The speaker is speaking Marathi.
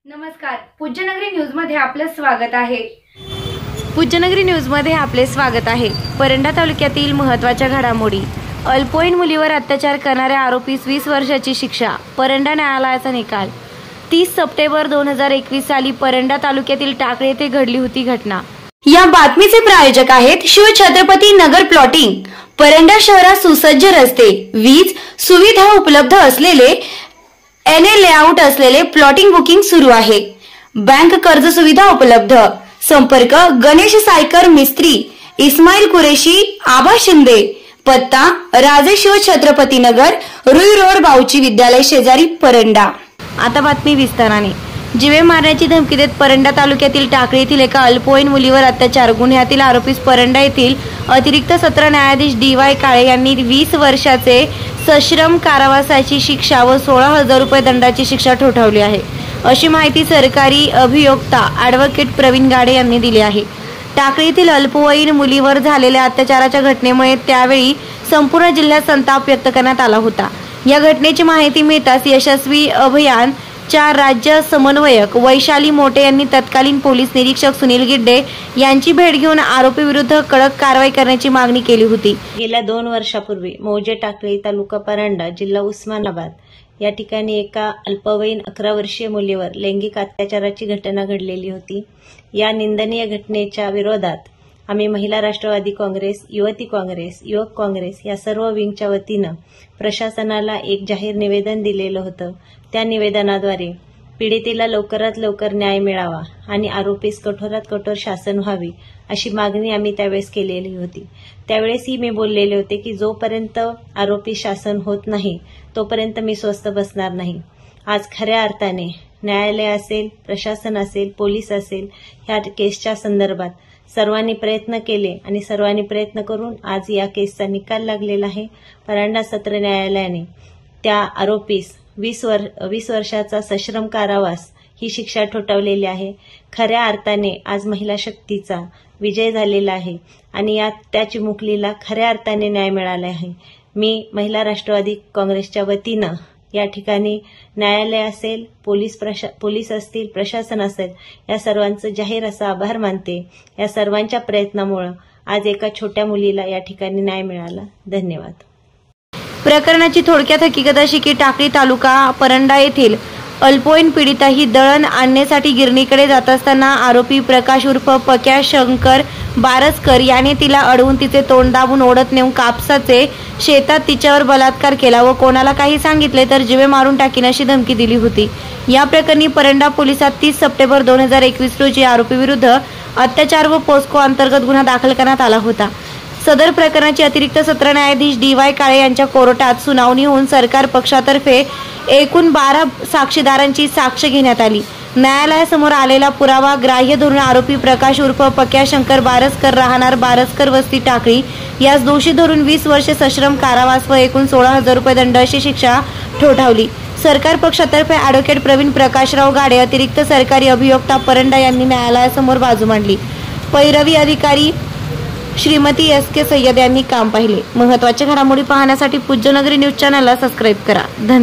नमस्कार, पूज्यनगरी न्यूज मध्ये आपले स्वागत आहे। पूज्यनगरी न्यूज मध्ये आपले स्वागत आहे। परंडा तालुक्यातील महत्त्वाच्या घडामोडी। अल्पवयीन मुलीवर अत्याचार करणाऱ्या आरोपीस 20 वर्षाची शिक्षा। परंडा न्यायालयाचा निकाल। 30 सप्टेंबर 2021 साली परंडा तालुक्यातील टाकळी येथे घडली होती घटना। या बातमीचे प्रायोजक आहेत शिवछत्रपती नगर प्लॉटिंग। परंडा शहरात सुसज्ज रस्ते, वीज सुविधा उपलब्ध असलेले एनए लेआउट असलेले प्लॉटिंग बुकिंग सुरू आहे। बँक कर्ज सुविधा उपलब्ध। संपर्क गणेश सायकर मिस्त्री, इस्माईल कुरेशी, आबा शिंदे। पत्ता राजे शिवछत्रपती नगर, रुई रोड, बाऊची विद्यालय शेजारी, परंडा। आता बातमी विस्ताराने। जीवे मारण्याची धमकी देत परंडा तालुक्यातील टाकळी येथील एका अल्पवयीन मुलीवर अत्याचार गुन्ह्यातील आरोपीस परंडा येथील अतिरिक्त सत्र न्यायाधीश DY काळे यांनी 20 वर्षाचे सश्रम कारावासाची शिक्षा व 16,000 रुपये दंडाची शिक्षा ठोठावली आहे, अशी माहिती सरकारी अभियोक्ता ॲडव्होकेट प्रवीण गाडे यांनी दिली आहे। टाकळी येथील अल्पवयीन मुलीवर झालेल्या अत्याचाराच्या घटनेमुळे त्यावेळी संपूर्ण जिल्ह्यात संताप व्यक्त करण्यात आला होता। या घटनेची माहिती मिळताच यशस्वी अभियान 4 राज्य समन्वयक वैशाली मोटे यांनी तत्कालीन पोलीस निरीक्षक सुनील गिड्डे यांची भेट घेऊन आरोपी विरुद्ध कडक कारवाई करण्याची मागणी केली होती। गेल्या 2 वर्षापूर्वी मौजे टाकळी तालुका परंडा जिल्हा उस्मानाबाद या ठिकाणी एका अल्पवयीन 11 वर्षीय मुलीवर लैंगिक अत्याचाराची घटना घडलेली होती। या निंदनीय घटनेच्या विरोधात आम्ही महिला राष्ट्रवादी काँग्रेस, युवती काँग्रेस, युवक काँग्रेस या सर्व विंगच्या वतीनं प्रशासनाला एक जाहीर निवेदन दिलेलं होतं। त्या निवेदनाद्वारे पीडितेला लवकरात लवकर न्याय मिळावा आणि आरोपीस कठोरात कठोर शासन व्हावी अशी मागणी आम्ही त्यावेळेस केलेली होती। त्यावेळेसही मी बोललेले होते की जोपर्यंत आरोपी शासन होत नाही तोपर्यंत मी स्वस्थ बसणार नाही। आज खऱ्या अर्थाने न्यायालय असेल, प्रशासन असेल, पोलीस असेल, ह्या केसच्या संदर्भात सर्वांनी प्रयत्न केले आणि सर्वांनी प्रयत्न करून आज या केसचा निकाल लागलेला आहे। परंडा सत्र न्यायालयाने त्या आरोपीस 20 वर्षाचा सश्रम कारावास ही शिक्षा ठोठावलेली आहे। खऱ्या अर्थाने आज महिला शक्तीचा विजय झालेला आहे आणि या त्या चिमुकलीला खऱ्या अर्थाने न्याय मिळाला आहे। मी महिला राष्ट्रवादी काँग्रेसच्या वतीनं या ठिकाणी न्यायालय असेल, पोलीस असतील, प्रशासन असेल, या सर्वांचं जाहीर असा आभार मानते। या सर्वांच्या प्रयत्नामुळे आज एका छोट्या मुलीला या ठिकाणी न्याय मिळाला। धन्यवाद। प्रकरणाची थोडक्यात हकीकत अशी की टाकळी तालुका परंडा येथील अल्पवयीन पीडिता ही दळण आणण्यासाठी गिरणीकडे जात असताना आरोपी प्रकाश उर्फ पक्या शंकर बारसकर याने तिला अडवून तिचे तोंड दाबून ओढत नेऊन कापसाचे शेतात तिच्यावर बलात्कार केला व कोणाला काही सांगितले तर जीवे मारून टाकीन अशी धमकी दिली होती। या प्रकरणी परंडा पोलिसात 30 सप्टेंबर 2021 रोजी आरोपी विरुद्ध अत्याचार व पोस्को अंतर्गत गुन्हा दाखल करण्यात आला होता। सदर प्रकरणाची अतिरिक्त सत्र न्यायाधीश DY काळे यांच्या कोर्टात सुनावणी होऊन सरकार पक्षातर्फे एकूण 12 साक्षीदारांची साक्ष घेण्यात आली। न्यायालयासमोर आलेला पुरावा ग्राह्य धरून आरोपी प्रकाश उर्फ पक्या शंकर बारसकर राहणार बारसकर वस्ती टाकळी यास दोषी धरून 20 वर्षे सश्रम कारावास व एकूण 16,000 रुपये दंड अशी शिक्षा ठोठावली। सरकार पक्षातर्फे ॲडव्होकेट प्रवीण प्रकाशराव गाडे, अतिरिक्त सरकारी अभियोक्ता परंडा यांनी न्यायालयासमोर बाजू मांडली। पैरवी अधिकारी श्रीमती SK सय्यद यांनी काम पाहिले। महत्त्वाच्या घडामोडी पाहण्यासाठी पूज्यनगरी न्यूज चॅनलला सबस्क्राईब करा। धन्यवाद।